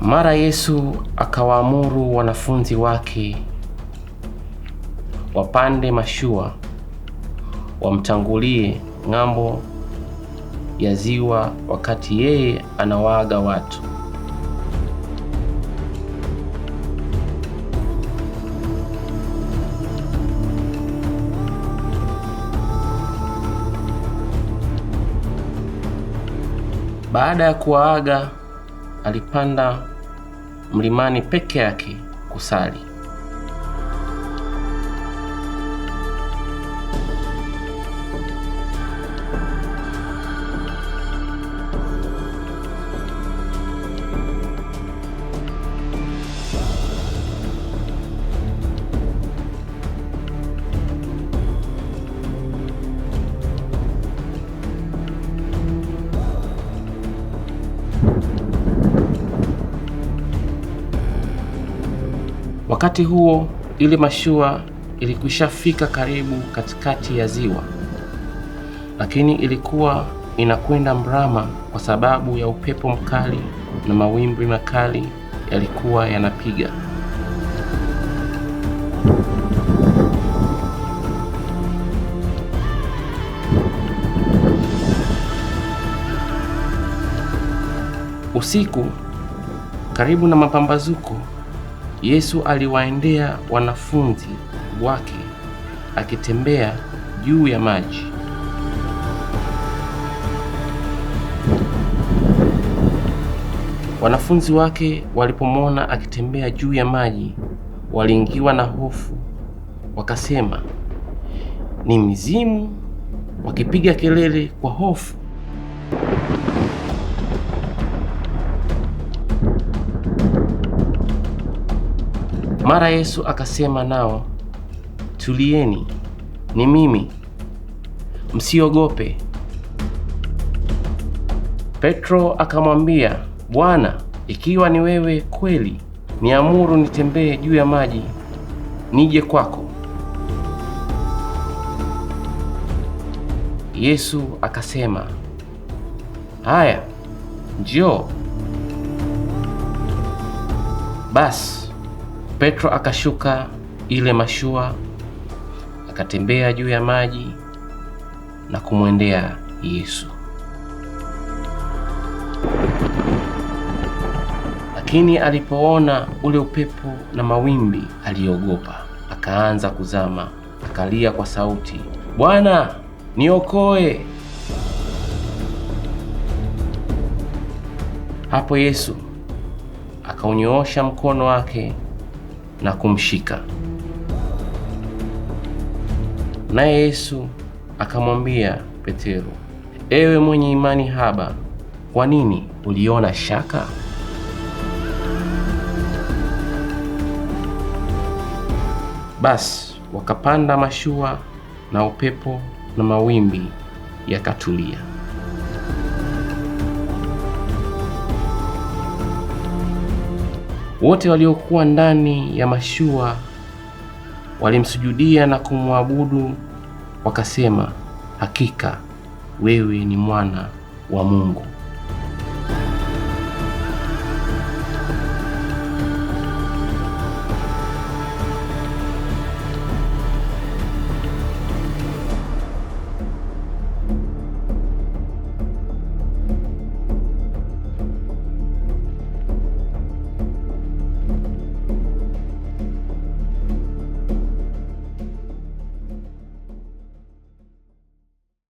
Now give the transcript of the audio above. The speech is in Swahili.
Mara Yesu akawaamuru wanafunzi wake wapande mashua wamtangulie ng'ambo ya ziwa wakati yeye anawaaga watu. Baada ya kuwaaga, alipanda mlimani peke yake kusali. Wakati huo ile mashua ilikwishafika karibu katikati ya ziwa, lakini ilikuwa inakwenda mrama kwa sababu ya upepo mkali na mawimbi makali yalikuwa yanapiga. Usiku, karibu na mapambazuko, Yesu aliwaendea wanafunzi wake akitembea juu ya maji. Wanafunzi wake walipomwona akitembea juu ya maji, waliingiwa na hofu, wakasema, "Ni mzimu," wakipiga kelele kwa hofu. Mara Yesu akasema nao, "Tulieni, ni mimi, msiogope." Petro akamwambia, "Bwana, ikiwa ni wewe kweli, niamuru nitembee juu ya maji nije kwako." Yesu akasema, "Haya, njoo." Basi Petro akashuka ile mashua, akatembea juu ya maji na kumwendea Yesu. Lakini alipoona ule upepo na mawimbi, aliogopa, akaanza kuzama, akalia kwa sauti, "Bwana, niokoe!" Hapo Yesu akaunyoosha mkono wake na kumshika. Naye Yesu akamwambia Petero, "Ewe mwenye imani haba, kwa nini uliona shaka?" Basi wakapanda mashua na upepo na mawimbi yakatulia. Wote waliokuwa ndani ya mashua walimsujudia na kumwabudu, wakasema, "Hakika wewe ni Mwana wa Mungu."